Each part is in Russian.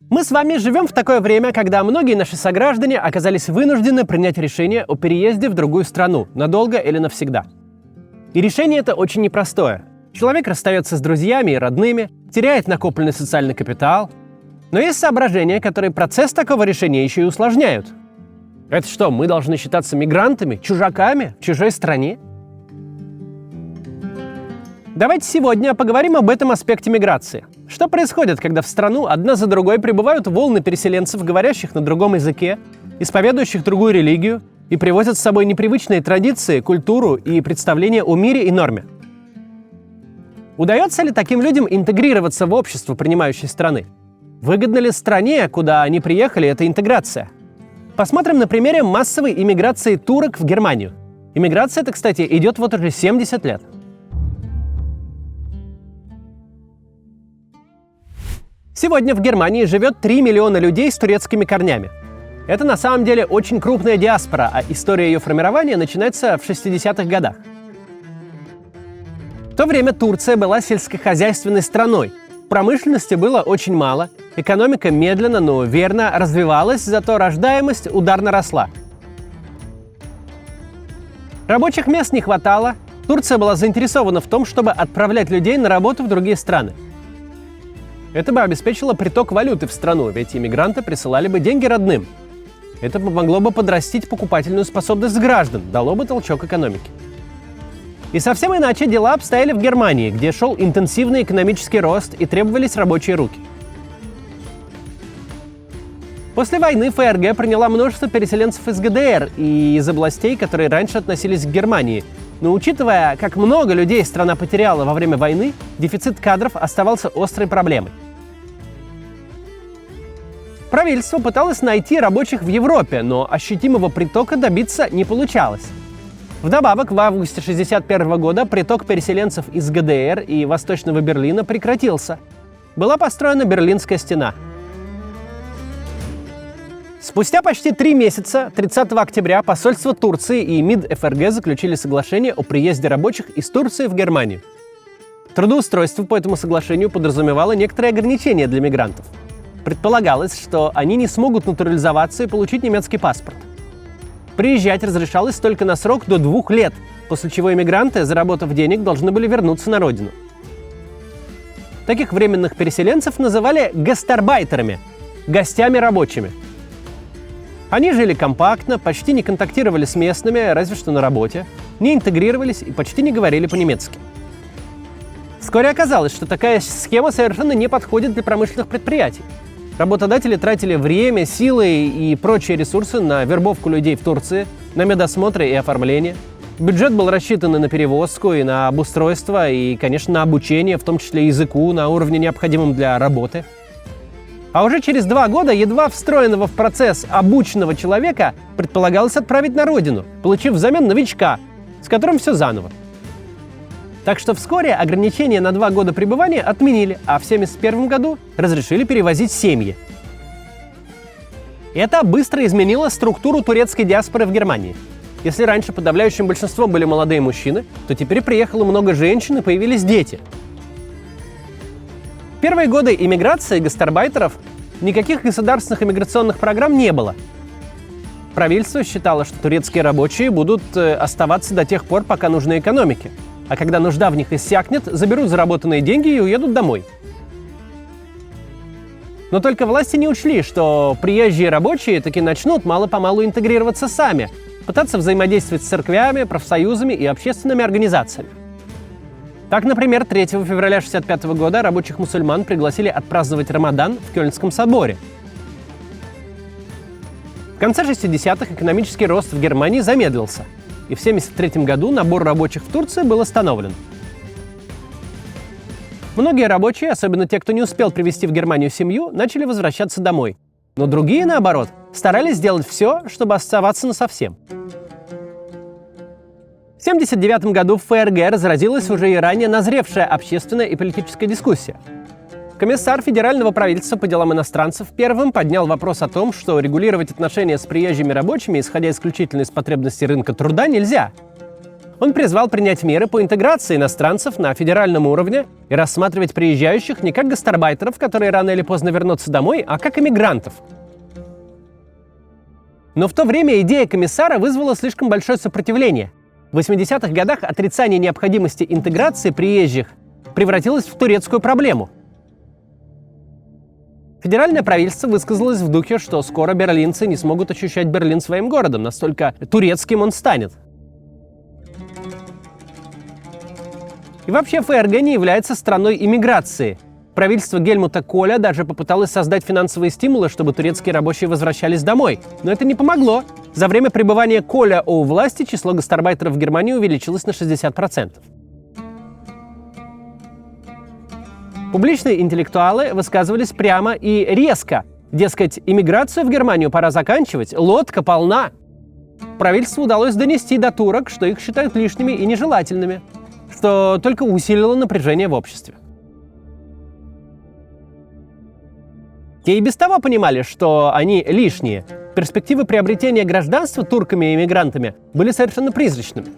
Мы с вами живем в такое время, когда многие наши сограждане оказались вынуждены принять решение о переезде в другую страну, надолго или навсегда. И решение это очень непростое. Человек расстается с друзьями и родными, теряет накопленный социальный капитал. Но есть соображения, которые процесс такого решения еще и усложняют. Это что, мы должны считаться мигрантами, чужаками в чужой стране? Давайте сегодня поговорим об этом аспекте миграции. Что происходит, когда в страну одна за другой прибывают волны переселенцев, говорящих на другом языке, исповедующих другую религию и привозят с собой непривычные традиции, культуру и представления о мире и норме? Удается ли таким людям интегрироваться в общество принимающей страны? Выгодна ли стране, куда они приехали, эта интеграция? Посмотрим на примере массовой иммиграции турок в Германию. Иммиграция эта, кстати, идет вот уже 70 лет. Сегодня в Германии живет 3 миллиона людей с турецкими корнями. Это на самом деле очень крупная диаспора, а история ее формирования начинается в 60-х годах. В то время Турция была сельскохозяйственной страной. Промышленности было очень мало, экономика медленно, но верно развивалась, зато рождаемость ударно росла. Рабочих мест не хватало, Турция была заинтересована в том, чтобы отправлять людей на работу в другие страны. Это бы обеспечило приток валюты в страну, ведь иммигранты присылали бы деньги родным. Это помогло бы подрастить покупательную способность граждан, дало бы толчок экономике. И совсем иначе дела обстояли в Германии, где шел интенсивный экономический рост и требовались рабочие руки. После войны ФРГ приняла множество переселенцев из ГДР и из областей, которые раньше относились к Германии. Но учитывая, как много людей страна потеряла во время войны, дефицит кадров оставался острой проблемой. Правительство пыталось найти рабочих в Европе, но ощутимого притока добиться не получалось. Вдобавок, в августе 1961 года приток переселенцев из ГДР и Восточного Берлина прекратился. Была построена Берлинская стена. Спустя почти 3 месяца, 30 октября, посольство Турции и МИД ФРГ заключили соглашение о приезде рабочих из Турции в Германию. Трудоустройство по этому соглашению подразумевало некоторые ограничения для мигрантов. Предполагалось, что они не смогут натурализоваться и получить немецкий паспорт. Приезжать разрешалось только на срок до 2 лет, после чего иммигранты, заработав денег, должны были вернуться на родину. Таких временных переселенцев называли гастарбайтерами – гостями рабочими. Они жили компактно, почти не контактировали с местными, разве что на работе, не интегрировались и почти не говорили по-немецки. Вскоре оказалось, что такая схема совершенно не подходит для промышленных предприятий. Работодатели тратили время, силы и прочие ресурсы на вербовку людей в Турции, на медосмотры и оформление. Бюджет был рассчитан и на перевозку, и на обустройство, и, конечно, на обучение, в том числе языку, на уровне, необходимом для работы. А уже через 2 года едва встроенного в процесс обученного человека предполагалось отправить на родину, получив взамен новичка, с которым все заново. Так что вскоре ограничения на 2 года пребывания отменили, а в 1971 году разрешили перевозить семьи. Это быстро изменило структуру турецкой диаспоры в Германии. Если раньше подавляющим большинством были молодые мужчины, то теперь приехало много женщин и появились дети. В первые годы иммиграции гастарбайтеров никаких государственных иммиграционных программ не было. Правительство считало, что турецкие рабочие будут оставаться до тех пор, пока нужны экономике. А когда нужда в них иссякнет, заберут заработанные деньги и уедут домой. Но только власти не учли, что приезжие рабочие таки начнут мало-помалу интегрироваться сами, пытаться взаимодействовать с церквями, профсоюзами и общественными организациями. Так, например, 3 февраля 1965 года рабочих мусульман пригласили отпраздновать Рамадан в Кёльнском соборе. В конце 60-х экономический рост в Германии замедлился, и в 1973 году набор рабочих в Турции был остановлен. Многие рабочие, особенно те, кто не успел привезти в Германию семью, начали возвращаться домой. Но другие, наоборот, старались сделать все, чтобы оставаться насовсем. В 1979 году в ФРГ разразилась уже и ранее назревшая общественная и политическая дискуссия. Комиссар федерального правительства по делам иностранцев первым поднял вопрос о том, что регулировать отношения с приезжими рабочими, исходя исключительно из потребностей рынка труда, нельзя. Он призвал принять меры по интеграции иностранцев на федеральном уровне и рассматривать приезжающих не как гастарбайтеров, которые рано или поздно вернутся домой, а как иммигрантов. Но в то время идея комиссара вызвала слишком большое сопротивление. В 80-х годах отрицание необходимости интеграции приезжих превратилось в турецкую проблему. Федеральное правительство высказалось в духе, что скоро берлинцы не смогут ощущать Берлин своим городом, настолько турецким он станет. И вообще ФРГ не является страной иммиграции. Правительство Гельмута Коля даже попыталось создать финансовые стимулы, чтобы турецкие рабочие возвращались домой. Но это не помогло. За время пребывания Коля у власти число гастарбайтеров в Германии увеличилось на 60%. Публичные интеллектуалы высказывались прямо и резко. Дескать, иммиграцию в Германию пора заканчивать, лодка полна. Правительству удалось донести до турок, что их считают лишними и нежелательными, что только усилило напряжение в обществе. Те и без того понимали, что они лишние. Перспективы приобретения гражданства турками и иммигрантами были совершенно призрачными.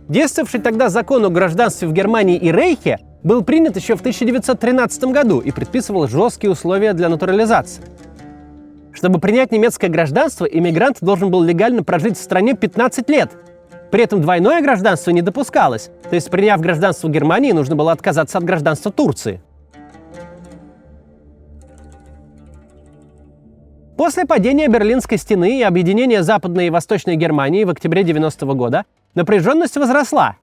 Действовавший тогда закон о гражданстве в Германии и Рейхе был принят еще в 1913 году и предписывал жесткие условия для натурализации. Чтобы принять немецкое гражданство, иммигрант должен был легально прожить в стране 15 лет. При этом двойное гражданство не допускалось, то есть, приняв гражданство Германии, нужно было отказаться от гражданства Турции. После падения Берлинской стены и объединения Западной и Восточной Германии в октябре 90-го года напряженность возросла.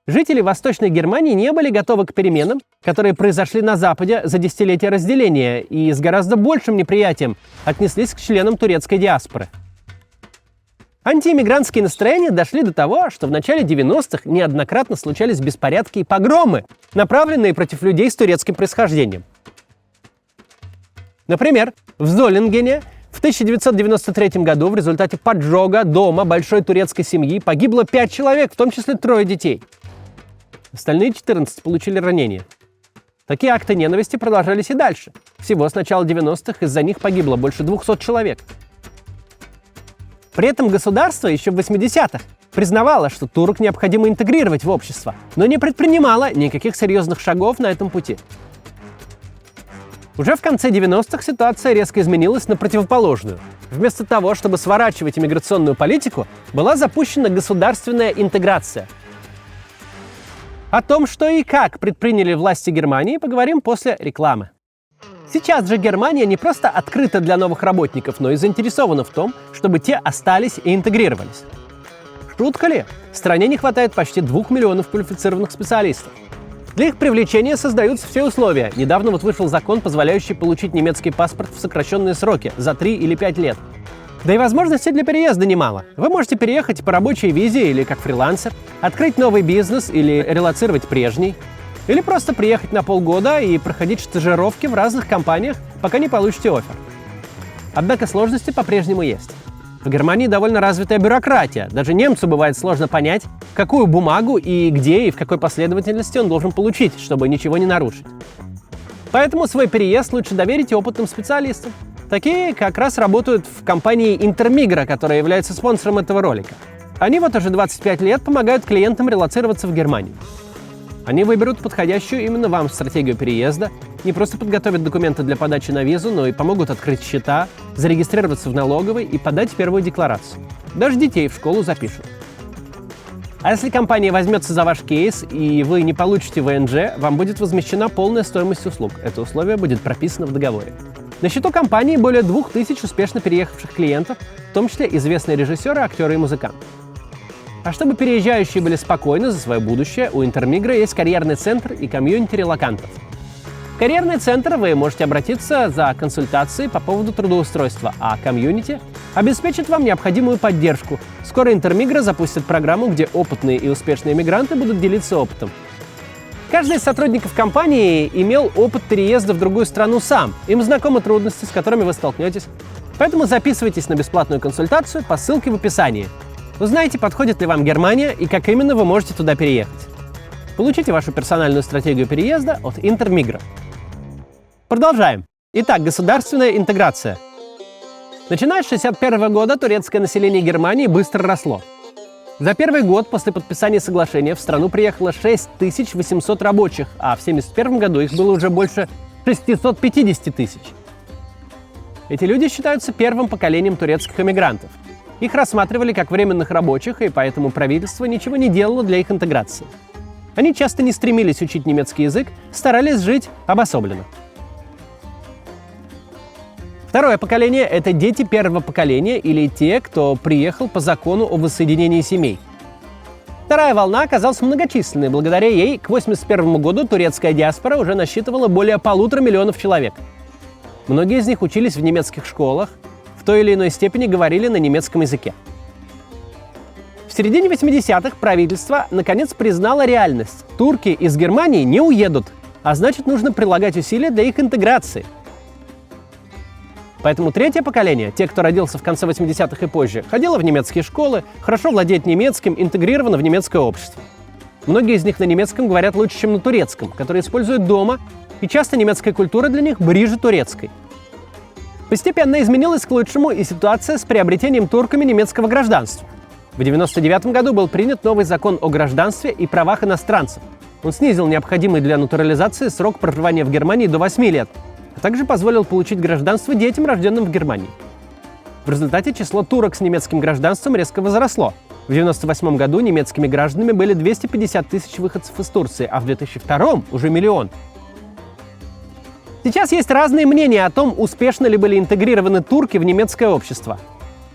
Жители Восточной Германии не были готовы к переменам, которые произошли на Западе за десятилетия разделения, и с гораздо большим неприятием отнеслись к членам турецкой диаспоры. Антииммигрантские настроения дошли до того, что в начале 90-х неоднократно случались беспорядки и погромы, направленные против людей с турецким происхождением. Например, в Золингене в 1993 году в результате поджога дома большой турецкой семьи погибло 5 человек, в том числе 3 детей. Остальные 14 получили ранения. Такие акты ненависти продолжались и дальше. Всего с начала 90-х из-за них погибло больше 200 человек. При этом государство еще в 80-х признавало, что турок необходимо интегрировать в общество, но не предпринимало никаких серьезных шагов на этом пути. Уже в конце 90-х ситуация резко изменилась на противоположную. Вместо того, чтобы сворачивать иммиграционную политику, была запущена государственная интеграция. О том, что и как предприняли власти Германии, поговорим после рекламы. Сейчас же Германия не просто открыта для новых работников, но и заинтересована в том, чтобы те остались и интегрировались. Шутка ли? В стране не хватает почти 2 миллионов квалифицированных специалистов. Для их привлечения создаются все условия. Недавно вышел закон, позволяющий получить немецкий паспорт в сокращенные сроки за 3 или 5 лет. Да и возможностей для переезда немало. Вы можете переехать по рабочей визе или как фрилансер, открыть новый бизнес или релоцировать прежний, или просто приехать на полгода и проходить стажировки в разных компаниях, пока не получите оффер. Однако сложности по-прежнему есть. В Германии довольно развитая бюрократия. Даже немцу бывает сложно понять, какую бумагу и где и в какой последовательности он должен получить, чтобы ничего не нарушить. Поэтому свой переезд лучше доверить опытным специалистам. Такие как раз работают в компании Intermigra, которая является спонсором этого ролика. Они вот уже 25 лет помогают клиентам релоцироваться в Германию. Они выберут подходящую именно вам стратегию переезда, не просто подготовят документы для подачи на визу, но и помогут открыть счета, зарегистрироваться в налоговой и подать первую декларацию. Даже детей в школу запишут. А если компания возьмется за ваш кейс и вы не получите ВНЖ, вам будет возмещена полная стоимость услуг. Это условие будет прописано в договоре. На счету компании более 2000 успешно переехавших клиентов, в том числе известные режиссеры, актеры и музыканты. А чтобы переезжающие были спокойны за свое будущее, у Intermigra есть карьерный центр и комьюнити релокантов. В карьерный центр вы можете обратиться за консультацией по поводу трудоустройства, а комьюнити обеспечит вам необходимую поддержку. Скоро Intermigra запустит программу, где опытные и успешные мигранты будут делиться опытом. Каждый из сотрудников компании имел опыт переезда в другую страну сам. Им знакомы трудности, с которыми вы столкнетесь. Поэтому записывайтесь на бесплатную консультацию по ссылке в описании. Узнайте, подходит ли вам Германия и как именно вы можете туда переехать. Получите вашу персональную стратегию переезда от Intermigra. Продолжаем. Итак, государственная интеграция. Начиная с 1961 года турецкое население Германии быстро росло. За первый год после подписания соглашения в страну приехало 6800 рабочих, а в 1971 году их было уже больше 650 тысяч. Эти люди считаются первым поколением турецких эмигрантов. Их рассматривали как временных рабочих, и поэтому правительство ничего не делало для их интеграции. Они часто не стремились учить немецкий язык, старались жить обособленно. Второе поколение – это дети первого поколения или те, кто приехал по закону о воссоединении семей. Вторая волна оказалась многочисленной. Благодаря ей к 1981 году турецкая диаспора уже насчитывала более 1,5 миллиона человек. Многие из них учились в немецких школах, в той или иной степени говорили на немецком языке. В середине 80-х правительство наконец признало реальность. Турки из Германии не уедут, а значит, нужно прилагать усилия для их интеграции. Поэтому третье поколение, те, кто родился в конце 80-х и позже, ходило в немецкие школы, хорошо владеет немецким, интегрировано в немецкое общество. Многие из них на немецком говорят лучше, чем на турецком, который используют дома, и часто немецкая культура для них ближе турецкой. Постепенно изменилась к лучшему и ситуация с приобретением турками немецкого гражданства. В 1999 году был принят новый закон о гражданстве и правах иностранцев. Он снизил необходимый для натурализации срок проживания в Германии до 8 лет, а также позволил получить гражданство детям, рожденным в Германии. В результате число турок с немецким гражданством резко возросло. В 1998 году немецкими гражданами были 250 тысяч выходцев из Турции, а в 2002 уже миллион. Сейчас есть разные мнения о том, успешно ли были интегрированы турки в немецкое общество.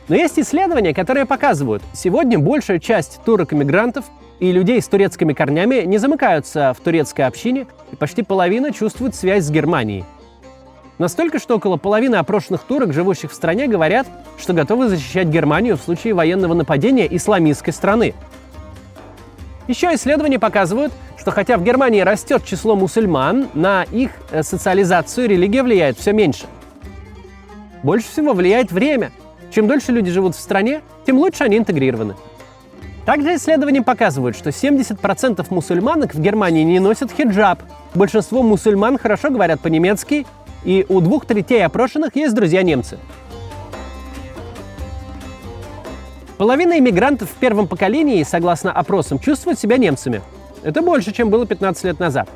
Но есть исследования, которые показывают, сегодня большая часть турок-иммигрантов и людей с турецкими корнями не замыкаются в турецкой общине, и почти половина чувствует связь с Германией. Настолько, что около половины опрошенных турок, живущих в стране, говорят, что готовы защищать Германию в случае военного нападения исламистской страны. Еще исследования показывают, что хотя в Германии растет число мусульман, на их социализацию религия влияет все меньше. Больше всего влияет время. Чем дольше люди живут в стране, тем лучше они интегрированы. Также исследования показывают, что 70% мусульманок в Германии не носят хиджаб. Большинство мусульман хорошо говорят по-немецки, и у 2/3 опрошенных есть друзья-немцы. Половина иммигрантов в первом поколении, согласно опросам, чувствуют себя немцами. Это больше, чем было 15 лет назад.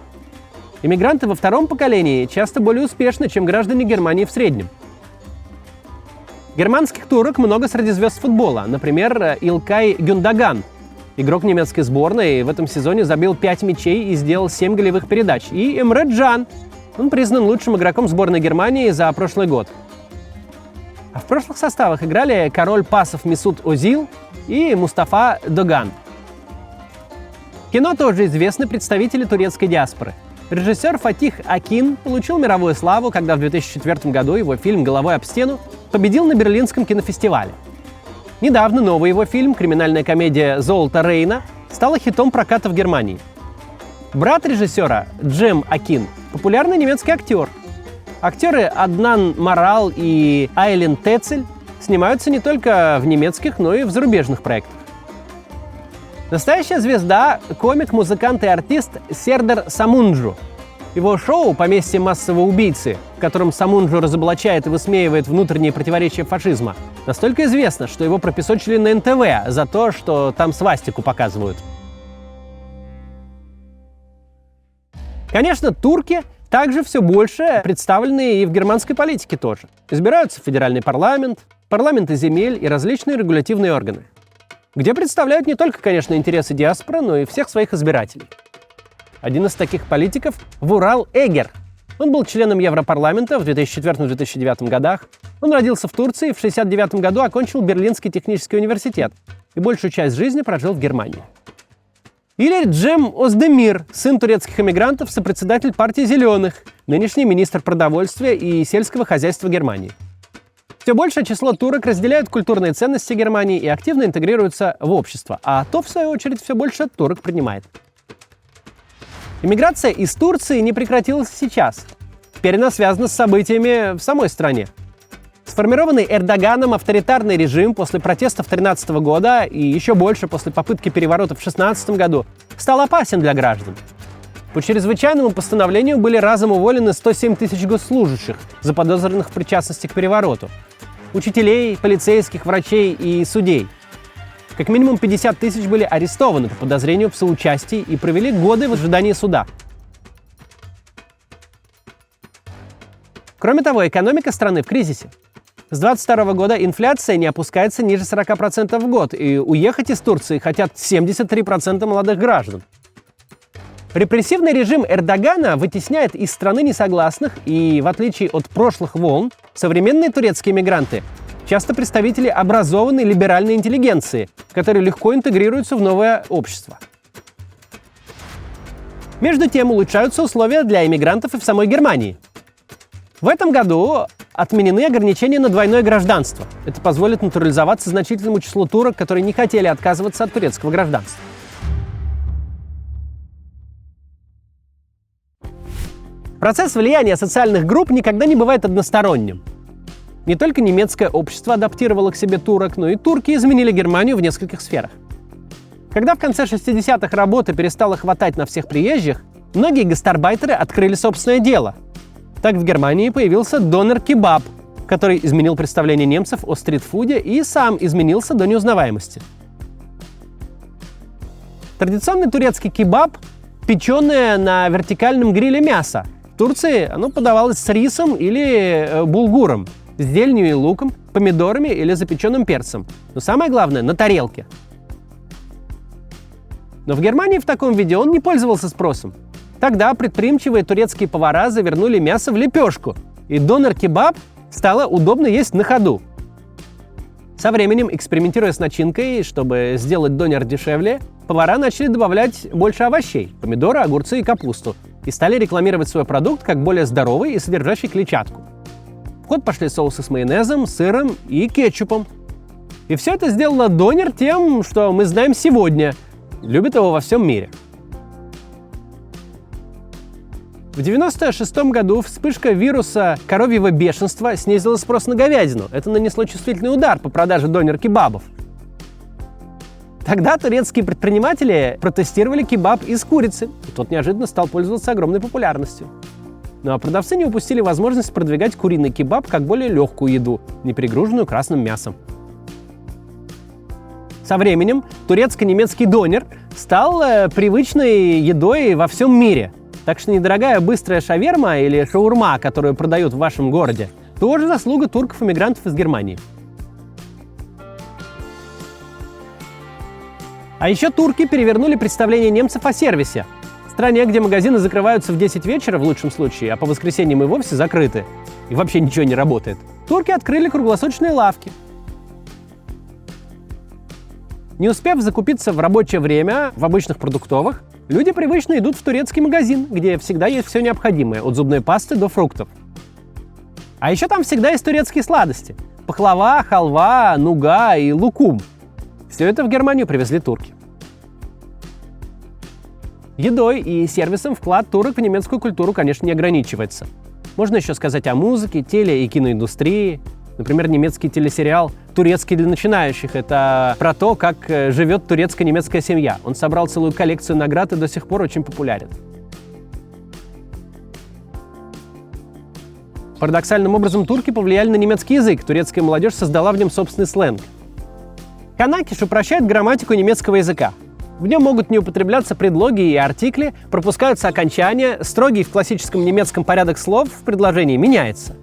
Иммигранты во втором поколении часто более успешны, чем граждане Германии в среднем. Германских турок много среди звезд футбола. Например, Илкай Гюндаган, игрок немецкой сборной, в этом сезоне забил 5 мячей и сделал 7 голевых передач. И Эмре Джан. Он признан лучшим игроком сборной Германии за прошлый год. А в прошлых составах играли король пасов Месут Озил и Мустафа Доган. В кино тоже известны представители турецкой диаспоры. Режиссер Фатих Акин получил мировую славу, когда в 2004 году его фильм «Головой об стену» победил на Берлинском кинофестивале. Недавно новый его фильм, криминальная комедия «Золото Рейна», стала хитом проката в Германии. Брат режиссера, Джем Акин, популярный немецкий актер. Актеры Аднан Марал и Айлен Тецель снимаются не только в немецких, но и в зарубежных проектах. Настоящая звезда – комик, музыкант и артист Сердар Самунджу. Его шоу «Поместье массового убийцы», в котором Самунджу разоблачает и высмеивает внутренние противоречия фашизма, настолько известно, что его пропесочили на НТВ за то, что там свастику показывают. Конечно, турки также все больше представлены и в германской политике тоже. Избираются в федеральный парламент, парламенты земель и различные регулятивные органы, где представляют не только, конечно, интересы диаспоры, но и всех своих избирателей. Один из таких политиков – Вурал Эгер. Он был членом Европарламента в 2004-2009 годах. Он родился в Турции, в 1969 году окончил Берлинский технический университет и большую часть жизни прожил в Германии. Или Джем Оздемир, сын турецких эмигрантов, сопредседатель партии «Зеленых», нынешний министр продовольствия и сельского хозяйства Германии. Все большее число турок разделяют культурные ценности Германии и активно интегрируются в общество, а то, в свою очередь, все больше турок принимает. Иммиграция из Турции не прекратилась сейчас. Теперь она связана с событиями в самой стране. Сформированный Эрдоганом авторитарный режим после протестов 2013 года и еще больше после попытки переворота в 2016 году стал опасен для граждан. По чрезвычайному постановлению были разом уволены 107 тысяч госслужащих, заподозренных в причастности к перевороту. Учителей, полицейских, врачей и судей. Как минимум 50 тысяч были арестованы по подозрению в соучастии и провели годы в ожидании суда. Кроме того, экономика страны в кризисе. С 2022 года инфляция не опускается ниже 40% в год, и уехать из Турции хотят 73% молодых граждан. Репрессивный режим Эрдогана вытесняет из страны несогласных, и, в отличие от прошлых волн, современные турецкие мигранты часто представители образованной либеральной интеллигенции, которые легко интегрируются в новое общество. Между тем, улучшаются условия для иммигрантов и в самой Германии. В этом году отменены ограничения на двойное гражданство. Это позволит натурализоваться значительному числу турок, которые не хотели отказываться от турецкого гражданства. Процесс влияния социальных групп никогда не бывает односторонним. Не только немецкое общество адаптировало к себе турок, но и турки изменили Германию в нескольких сферах. Когда в конце 60-х работы перестало хватать на всех приезжих, многие гастарбайтеры открыли собственное дело. Так в Германии появился донер-кебаб, который изменил представление немцев о стритфуде и сам изменился до неузнаваемости. Традиционный турецкий кебаб – печеное на вертикальном гриле мясо. В Турции оно подавалось с рисом или булгуром, с зеленью и луком, помидорами или запеченным перцем. Но самое главное – на тарелке. Но в Германии в таком виде он не пользовался спросом. Тогда предприимчивые турецкие повара завернули мясо в лепешку, и донер-кебаб стало удобно есть на ходу. Со временем, экспериментируя с начинкой, чтобы сделать донер дешевле, повара начали добавлять больше овощей – помидоры, огурцы и капусту, и стали рекламировать свой продукт как более здоровый и содержащий клетчатку. В ход пошли соусы с майонезом, сыром и кетчупом. И все это сделало донер тем, что мы знаем сегодня. Любят его во всем мире. В 1996 году вспышка вируса коровьего бешенства снизила спрос на говядину. Это нанесло чувствительный удар по продаже донер-кебабов. Тогда турецкие предприниматели протестировали кебаб из курицы, и тот неожиданно стал пользоваться огромной популярностью. Ну а продавцы не упустили возможность продвигать куриный кебаб как более легкую еду, не перегруженную красным мясом. Со временем турецко-немецкий донер стал привычной едой во всем мире. Так что недорогая быстрая шаверма или шаурма, которую продают в вашем городе, тоже заслуга турков-эмигрантов из Германии. А еще турки перевернули представление немцев о сервисе. В стране, где магазины закрываются в 10 вечера в лучшем случае, а по воскресеньям и вовсе закрыты, и вообще ничего не работает, турки открыли круглосуточные лавки. Не успев закупиться в рабочее время в обычных продуктовых, люди привычно идут в турецкий магазин, где всегда есть все необходимое, от зубной пасты до фруктов. А еще там всегда есть турецкие сладости – пахлава, халва, нуга и лукум. Все это в Германию привезли турки. Едой и сервисом вклад турок в немецкую культуру, конечно, не ограничивается. Можно еще сказать о музыке, теле- и киноиндустрии. Например, немецкий телесериал «Турецкий для начинающих» — это про то, как живет турецко-немецкая семья. Он собрал целую коллекцию наград и до сих пор очень популярен. Парадоксальным образом турки повлияли на немецкий язык. Турецкая молодежь создала в нем собственный сленг. Канакиш упрощает грамматику немецкого языка. В нем могут не употребляться предлоги и артикли, пропускаются окончания, строгий в классическом немецком порядок слов в предложении меняется.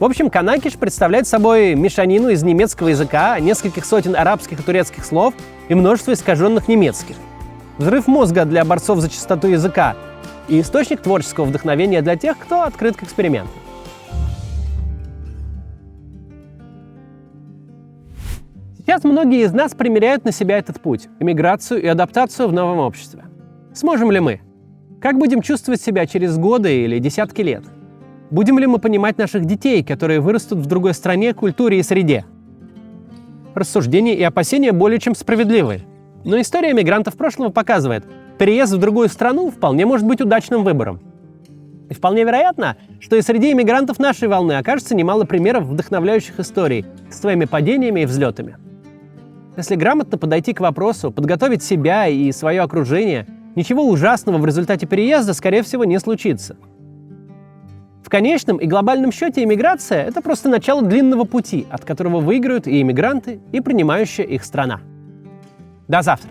В общем, канакиш представляет собой мешанину из немецкого языка, нескольких сотен арабских и турецких слов и множество искаженных немецких. Взрыв мозга для борцов за чистоту языка и источник творческого вдохновения для тех, кто открыт к эксперименту. Сейчас многие из нас примеряют на себя этот путь – эмиграцию и адаптацию в новом обществе. Сможем ли мы? Как будем чувствовать себя через годы или десятки лет? Будем ли мы понимать наших детей, которые вырастут в другой стране, культуре и среде? Рассуждения и опасения более чем справедливы. Но история мигрантов прошлого показывает, переезд в другую страну вполне может быть удачным выбором. И вполне вероятно, что и среди иммигрантов нашей волны окажется немало примеров вдохновляющих историй с своими падениями и взлетами. Если грамотно подойти к вопросу, подготовить себя и свое окружение, ничего ужасного в результате переезда, скорее всего, не случится. В конечном и глобальном счете иммиграция – это просто начало длинного пути, от которого выиграют и иммигранты, и принимающая их страна. До завтра!